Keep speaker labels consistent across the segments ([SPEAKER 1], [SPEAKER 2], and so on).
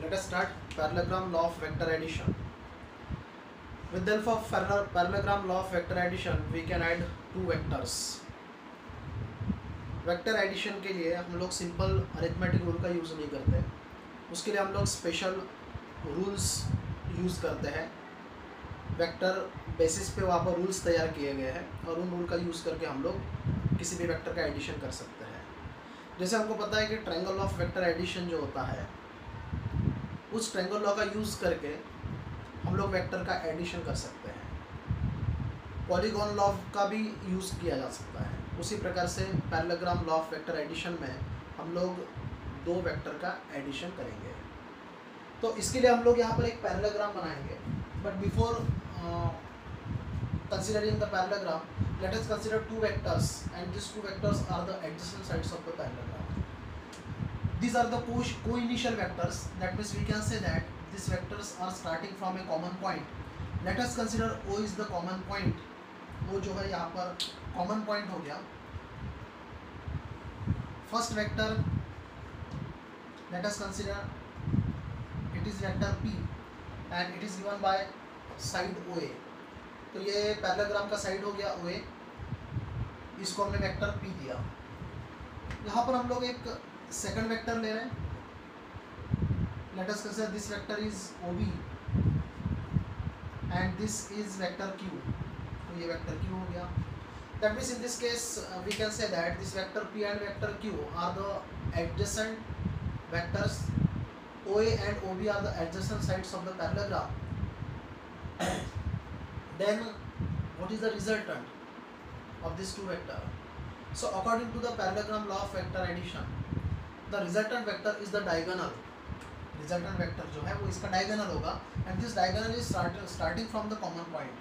[SPEAKER 1] Let us start parallelogram law of vector addition. With the help of parallelogram law of vector addition, we can add two vectors. Vector addition के लिए हम लोग simple arithmetic rule का use नहीं करते, उसके लिए हम लोग स्पेशल रूल्स यूज़ करते हैं. वेक्टर बेसिस पे वहाँ पर रूल्स तैयार किए गए हैं और उन रूल का यूज़ करके हम लोग किसी भी वेक्टर का एडिशन कर सकते हैं. जैसे हमको पता है कि ट्रायंगल ऑफ वेक्टर एडिशन जो होता है, उस ट्रायंगल लॉ का यूज़ करके हम लोग वेक्टर का एडिशन कर सकते हैं. पॉलीगॉन लॉ का भी यूज़ किया जा सकता है. उसी प्रकार से parallelogram law of vector addition में हम लोग दो वेक्टर का एडिशन करेंगे. तो इसके लिए हम लोग यहाँ पर एक पैरेललोग्राम बनाएंगे. But before considering the parallelogram, let us consider two vectors, and these two vectors are the adjacent sides of the parallelogram. These are the co-initial vectors. That means we can say that these vectors are starting from a common point. Let us consider O is the common point. O जो है यहाँ पर common point हो गया. First vector, let us consider it is vector P, and it is given by side OA. तो ये parallelogram का side हो गया OA, इसको हमने वेक्टर P दिया. यहाँ पर हम लोग एक सेकंड वेक्टर ले रहे हैं. Let us consider this vector is OB and this is vector Q. तो ये वेक्टर Q हो गया. That means in this case we can say that this vector P and vector Q are the adjacent vectors. OA and OB are the adjacent sides of the parallelogram. Then what is the resultant of these two vectors? So according to the parallelogram law of vector addition, the resultant vector is the diagonal. Resultant vector जो है वो इसका diagonal होगा, and this diagonal is starting from the common point.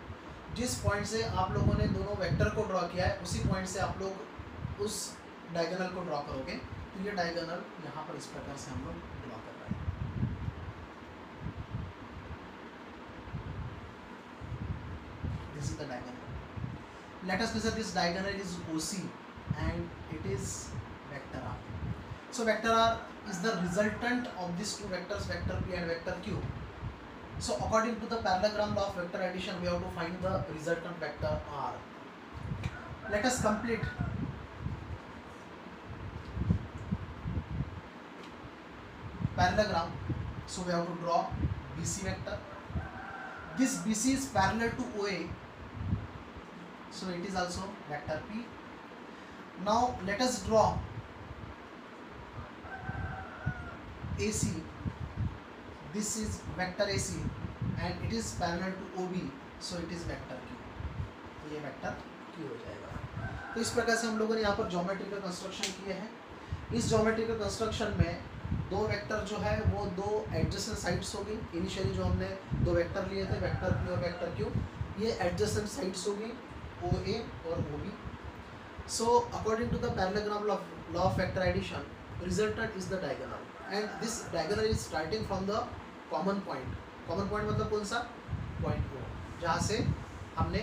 [SPEAKER 1] जिस point से आप लोगों ने दोनों vector को draw किया है, उसी point से आप लोग उस diagonal को draw करोगे. तो ये diagonal यहाँ पर इस प्रकार से हम लोग draw कर रहे हैं. This is the diagonal. Let us consider this diagonal is OC and it is vector R. So vector R is the resultant of these two vectors, vector P and vector Q. So according to the parallelogram law of vector addition, we have to find the resultant vector R. Let us complete. Parallelogram. So we have to draw BC vector. This BC is parallel to OA. So it is also vector P. Now let us draw AC. This is vector AC and it is parallel to OB. So it is vector Q. तो ये vector Q हो जाएगा. तो इस प्रकार से हम लोगों ने यहाँ पर ज्योमेट्रिकल कंस्ट्रक्शन किए हैं. इस ज्योमेट्रिकल कंस्ट्रक्शन में दो वेक्टर जो है वो दो एडजेसेंट साइड्स होगी. इनिशियली जो हमने दो वेक्टर लिए थे, वेक्टर P और वेक्टर Q, ये एडजेसेंट साइड्स होगी OA और OB. So according to the parallelogram law of vector addition, resultant is the diagonal, and this diagonal is starting from the common point. Common point मतलब कौन सा? Point O, जहाँ से हमने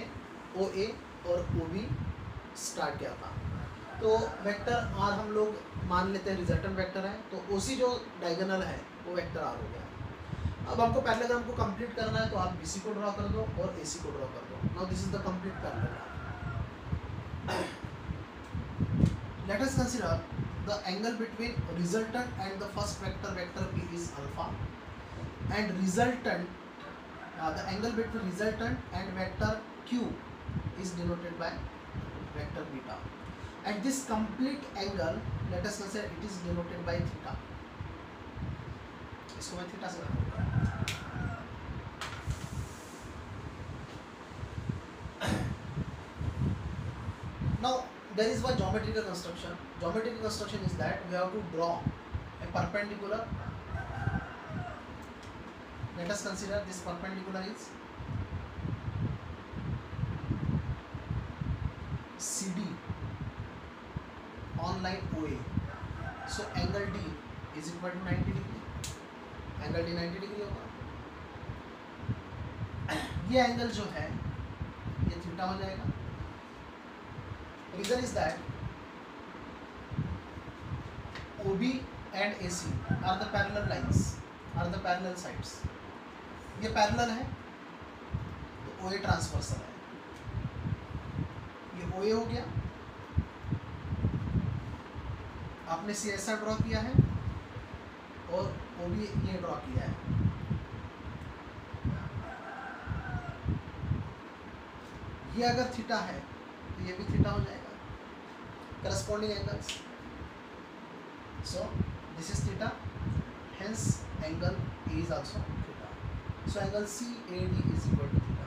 [SPEAKER 1] OA और OB start किया था. तो वेक्टर R हम लोग मान लेते हैं रिजल्टेंट वेक्टर है. तो OC जो डायगोनल है वो वेक्टर R हो गया. अब हमको पैरेललोग्राम को कंप्लीट करना है, तो आप BC को ड्रॉ कर दो और AC को ड्रॉ कर दो. Now this is the complete parallelogram. Let us consider the angle between resultant and the first vector, vector P is alpha, and resultant, the angle between resultant and vector Q is denoted by vector beta, and this complete angle, let us consider it is denoted by theta. इसको मैं theta से रखूँगा. Now there is one geometrical construction. Geometrical construction is that we have to draw a perpendicular. Let us consider this perpendicular is CD on line OA. So angle D is equal to 90 degree. Angle D 90 degree होगा. ये angle जो है ये theta हो जाएगा. Reason is that OB and AC are the parallel lines. Are the parallel sides. ये parallel है तो ओ ए ट्रांसवर्सल है, ये ओ ए हो गया, आपने सी ऐसा ड्रॉ किया है और ओ भी ये ड्रॉ किया है। ये अगर थीटा है तो ये भी थीटा हो जाएगा, corresponding angles. So this is theta, hence angle A is also theta. So angle C A D is equal to theta.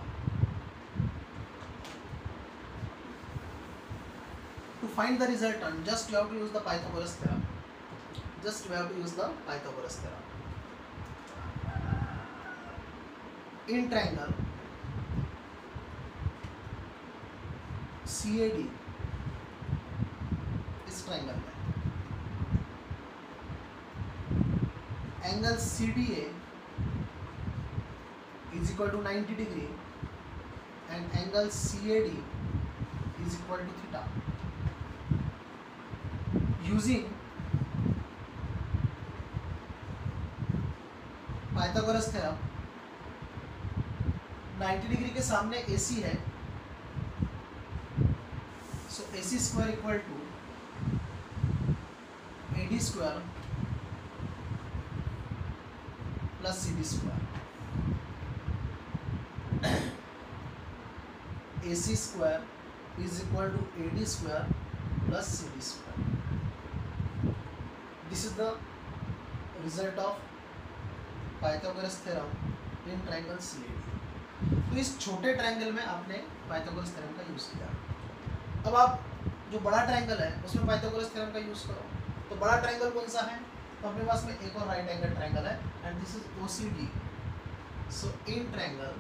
[SPEAKER 1] To find the resultant, just you have to use the Pythagoras theorem. Just you have to use the Pythagoras theorem. In triangle CAD, इस triangle में angle CDA is equal to 90 degree and angle CAD is equal to theta. Using Pythagoras theorem, 90 degree के सामने AC है, so AC square equal to AD square plus CD square. AC square is equal to AD square plus CD square. This is the result of Pythagoras theorem in triangle CAD. तो इस छोटे triangle में आपने Pythagoras theorem का use किया। अब आप जो बड़ा ट्रायंगल है उसमें पाइथागोरस थ्योरम का यूज़ करो। तो बड़ा ट्रायंगल कौन सा है? तो अपने पास में एक और राइट एंगल ट्रायंगल है and this is OCD. So in triangle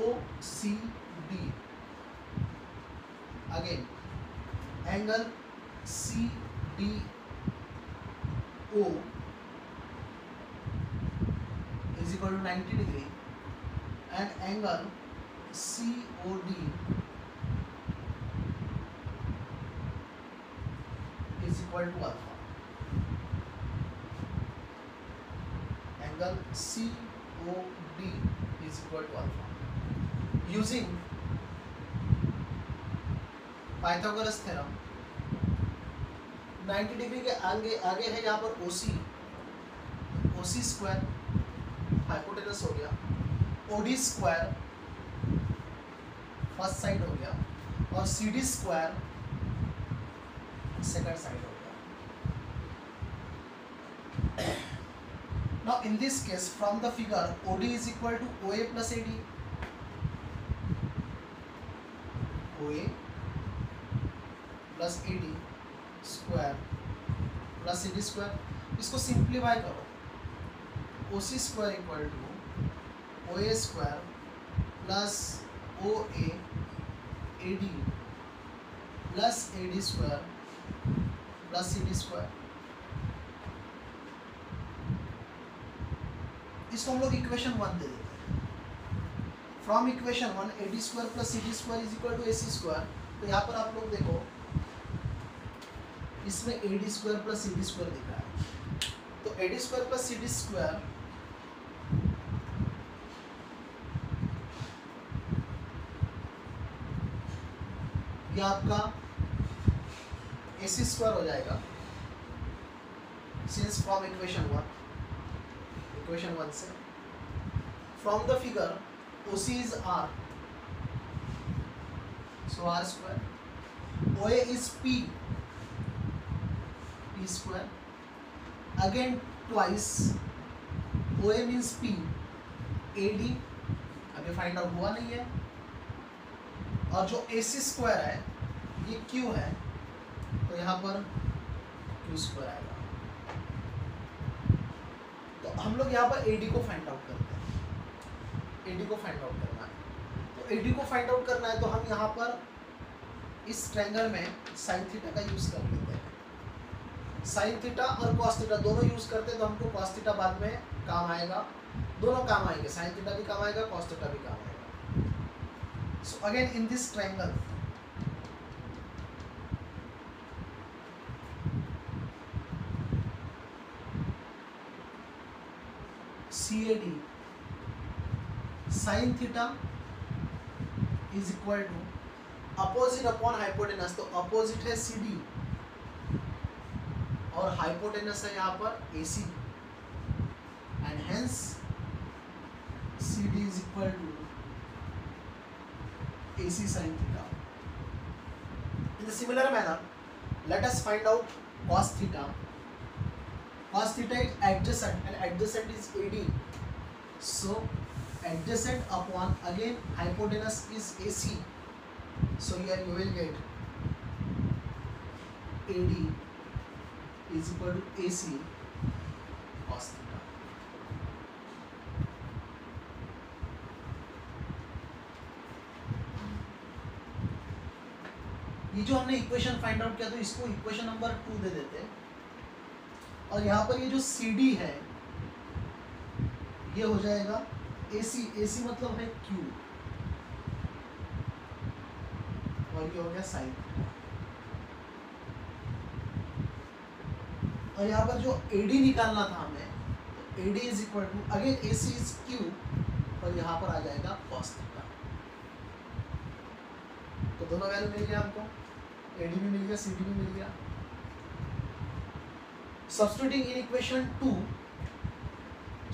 [SPEAKER 1] OCD again angle CDO is equal to 90 degree and angle COD is equal to alpha. Angle COD is equal to alpha. Using Pythagoras theorem, 90 degree के आगे है यहाँ पर OC square hypotenuse हो गया, OD square first side हो गया और CD स्क्वायर सेकंड साइड हो गया। Now in this case from the figure OD is equal to OA plus AD, OA plus AD square plus CD square. इसको simplify करो, OC square equal to OA square plus OA AD plus AD square plus CD square. इसको हम लोग equation 1 दे देते हैं। From equation 1 AD square plus CD square is equal to AC square. तो यहाँ पर आप लोग देखो इसमें AD square plus CD square दिख रहा है, तो AD square plus CD square ये आपका AC स्क्वायर हो जाएगा सिंस फ्रॉम इक्वेशन 1 से। From the figure OC is R, so R square, OA is P square, again twice OA means P, AD अभी फाइंड आउट हुआ नहीं है, और जो AC स्क्वायर है ये Q है, तो यहाँ पर Q स्क्वायर आएगा। तो हम लोग यहाँ पर AD को फाइंड आउट करते हैं, AD को फाइंड आउट करना है। तो AD को फाइंड आउट करना है तो हम यहाँ पर इस ट्रायंगल में साइन थीटा का यूज़ कर लेते हैं। साइन थीटा और कॉस थीटा दोनों यूज़ करते हैं तो हमको कॉस थीटा बाद में काम आएगा, दोनों काम आएंगे, साइन थीटा भी काम आएगा, कॉस थीटा भी काम आएगा। So again in this triangle CAD sine theta is equal to opposite upon hypotenuse, तो अपोजिट है CD और हाइपोटेनस है यहाँ पर AC, and hence CD is equal to AC sin theta. In the similar manner, let us find out cos theta. Cos theta is adjacent and adjacent is AD. So adjacent upon again hypotenuse is AC. So here you will get AD is equal to AC cos theta. ये जो हमने equation find out किया तो इसको equation number 2 दे देते हैं, और यहाँ पर ये जो CD है ये हो जाएगा AC, AC मतलब है Q, और ये हो गया साइन, और यहाँ पर जो AD निकालना था हमें, तो AD is equal to again AC is Q, और यहाँ पर आ जाएगा cos थीटा। तो दोनों वैल्यू मिल गया हमको, AD भी मिल गया, CD भी मिल गया। Substituting in equation 2,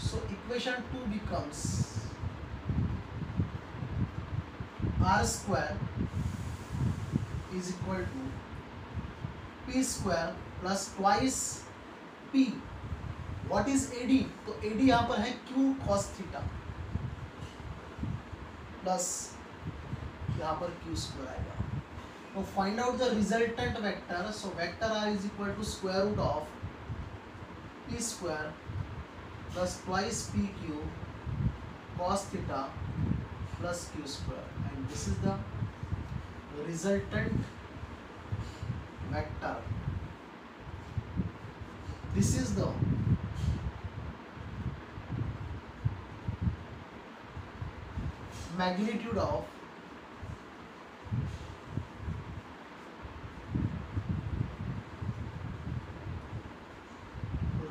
[SPEAKER 1] so equation 2 becomes R square is equal to P square plus twice P. What is AD? तो AD यहाँ पर है Q cos theta प्लस यहाँ पर Q square आएगा। तो find out the resultant vector, so vector R is equal to square root of P square plus twice PQ cos theta plus Q square, and this is the resultant vector. This is the magnitude of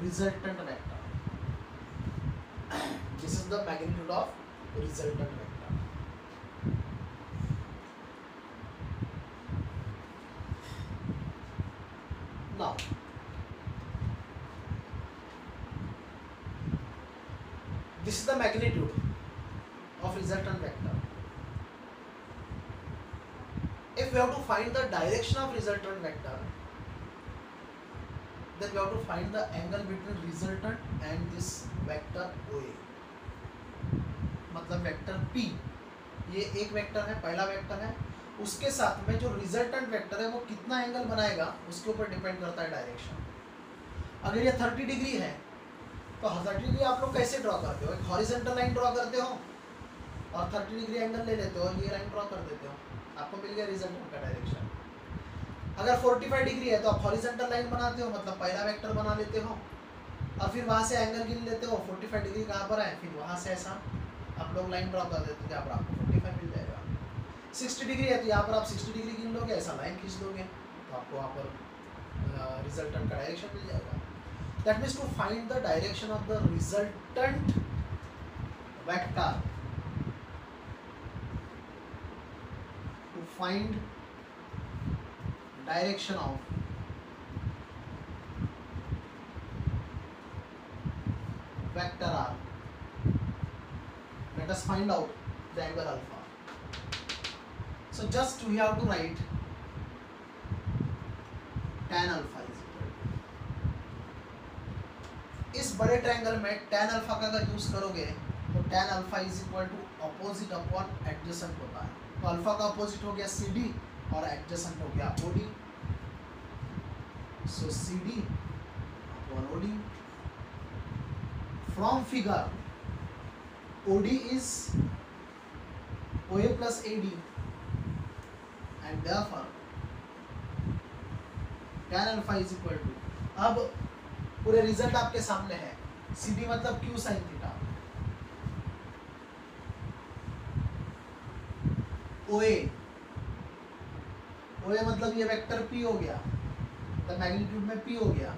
[SPEAKER 1] resultant vector. This is the magnitude of resultant vector. Now this is the magnitude of resultant vector. If we have to find the direction of resultant vector, then we have to find the angle between resultant and this vector OA. मतलब vector P, ये एक vector है, पहला vector है, उसके साथ में जो रिजल्टेंट वेक्टर है वो कितना एंगल बनाएगा उसके ऊपर डिपेंड करता है डायरेक्शन। अगर ये 30 डिग्री है तो 30 डिग्री आप लोग कैसे ड्रॉ करते हो? एक हॉरिजॉन्टल लाइन ड्रॉ करते हो और 30 डिग्री एंगल ले लेते हो और ये लाइन ड्रॉ कर देते हो, आपको मिल गया रिजल्टेंट का डायरेक्शन। अगर 45 डिग्री है तो आप हॉरिजॉन्टल लाइन बनाते हो, मतलब पहला वेक्टर बना लेते हो और फिर वहाँ से एंगल गिन लेते हो 45 डिग्री कहाँ पर है, फिर वहाँ से ऐसा आप लोग लाइन ड्रॉ कर देते हो, यहाँ पर आपको 45 मिल जाएगा। 60 डिग्री है तो यहाँ पर आप 60 डिग्री गिन लोगे, ऐसा लाइन खींच दोगे तो आपको वहाँ पर रिजल्टेंट का डायरेक्शन मिल जाएगा। That means to find the direction of the resultant vector, to find direction of vector R, let us find out the angle alpha. So just we have to write tan alpha is equal to, इस बड़े triangle में tan alpha का अगर use करोगे तो tan alpha is equal to opposite upon adjacent होता है, तो अल्फा का अपोजिट हो गया CD और adjacent हो गया OD, so CD upon OD. From figure, OD is OA plus AD, and therefore tan alpha is equal to, अब पूरे रिजल्ट आपके सामने है, CD मतलब Q sin थीटा, OA मतलब ये वेक्टर P हो गया, तो मैग्नीट्यूड में P हो गया,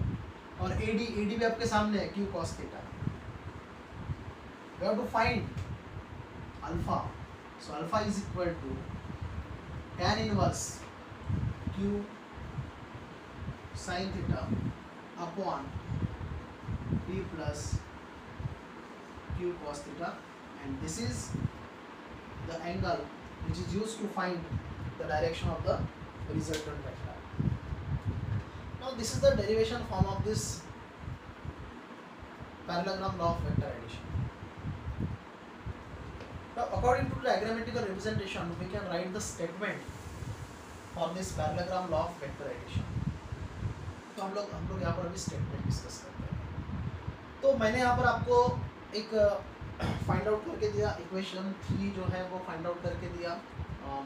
[SPEAKER 1] और AD भी आपके सामने है Q cos theta. we have to find alpha. So alpha is equal to tan inverse q sin theta upon b plus q cos theta, and this is the angle which is used to find the direction of the resultant vector. Now this is the derivation form of this parallelogram law of vector addition. Now according to diagrammatical representation we can write the statement for this parallelogram law of vector addition. तो हम लोग यहाँ पर अभी statement discuss करते हैं। तो मैंने यहाँ पर आपको एक फाइंड आउट करके दिया, इक्वेशन 3 जो है वो फाइंड आउट करके दिया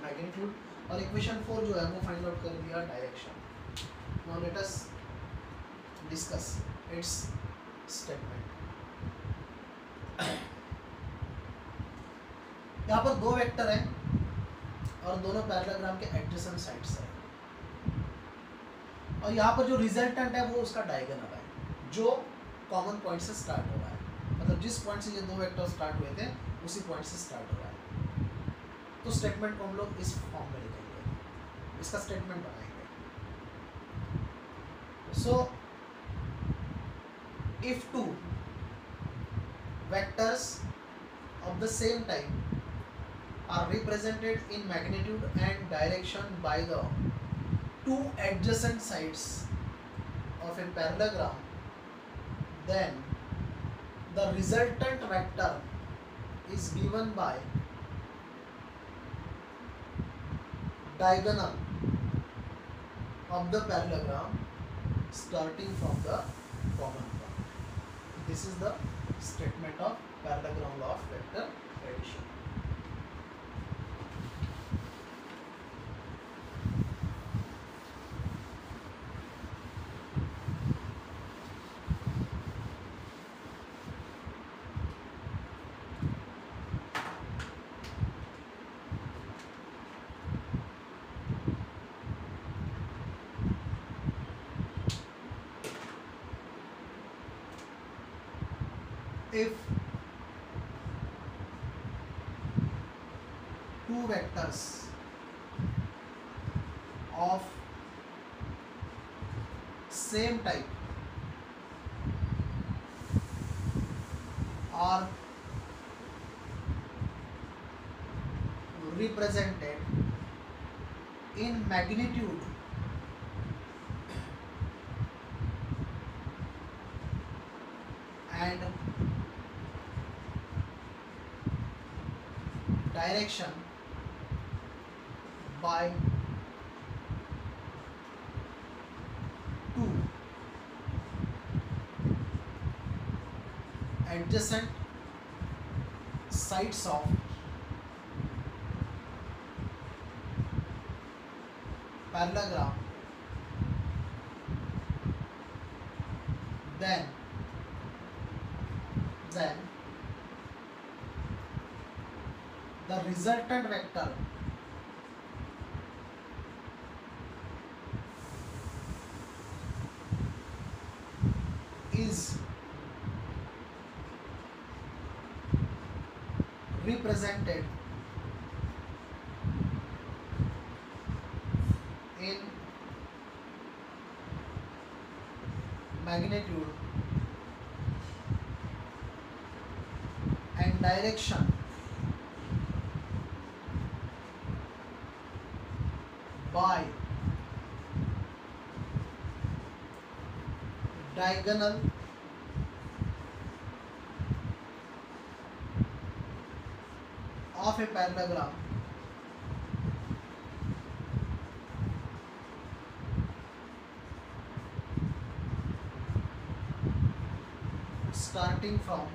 [SPEAKER 1] मैग्नीट्यूड, और इक्वेशन 4 जो है वो फाइंड आउट कर दिया direction. Now let us discuss it's statement. यहाँ पर दो वेक्टर हैं और दोनों पैरेललोग्राम के एडजेसेंट साइड्स हैं, और यहाँ पर जो रिजल्टेंट है वो उसका डायगोनल है जो कॉमन पॉइंट से स्टार्ट हो रहा है, मतलब जिस पॉइंट से ये दो वेक्टर स्टार्ट हुए थे उसी पॉइंट से स्टार्ट हो रहा है। तो स्टेटमेंट को हम लोग इस फॉर्म में लिखेंगे, इसका स्टेटमेंट बनाएंगे। So if two vectors of the same type are represented in magnitude and direction by the two adjacent sides of a parallelogram, then the resultant vector is given by diagonal of the parallelogram starting from the common point. This is the statement of parallelogram law of vector addition. If two vectors of same type are represented in magnitude and direction by two adjacent sides of parallelogram, then the resultant vector is represented in magnitude and direction by diagonal of a parallelogram starting from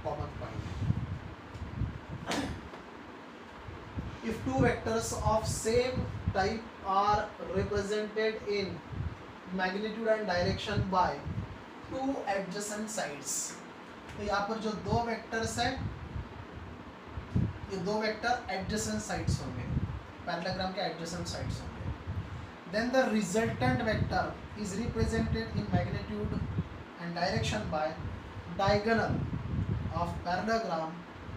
[SPEAKER 1] common point. If two vectors of same type are represented in magnitude and direction by two adjacent sides, तो यहाँ पर जो दो vectors हैं ये दो vector adjacent sides होंगे, parallelogram के एडजेसेंट साइड्स होंगे। Then the resultant vector is represented in magnitude and direction by diagonal of parallelogram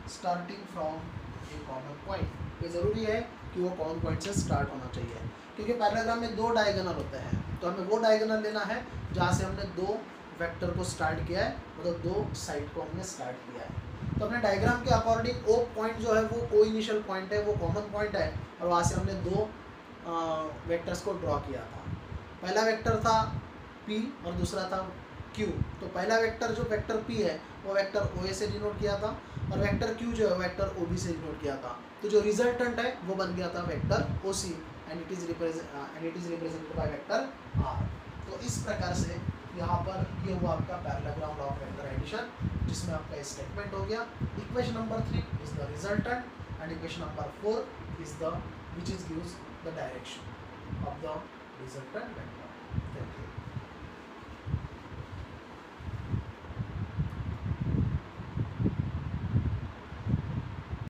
[SPEAKER 1] starting from a common point. ये ज़रूरी है कि वो कॉमन पॉइंट से स्टार्ट होना चाहिए, क्योंकि पैरेललोग्राम में दो डायगोनल होते हैं, तो हमें वो डायगोनल लेना है जहाँ से हमने दो वेक्टर को स्टार्ट किया है, मतलब दो साइड को हमने स्टार्ट किया है। तो अपने डायग्राम के अकॉर्डिंग ओ पॉइंट जो है वो को इनिशियल पॉइंट है, वो कॉमन पॉइंट है, और वहाँ से हमने दो वेक्टर्स को ड्रॉ किया था। पहला वेक्टर था P और दूसरा था Q। तो पहला वेक्टर जो वेक्टर P है वो वेक्टर OA से डिनोट किया था, और वेक्टर Q जो है वेक्टर OB से डिनोट किया था। तो जो रिजल्टेंट है वो बन गया था vector OC and it is represented by vector R। तो इस प्रकार से यहाँ पर ये हुआ आपका parallelogram law of vector addition, जिसमें आपका स्टेटमेंट हो गया। Equation number 3 is the resultant and equation number 4 is the which is gives the direction of the resultant vector.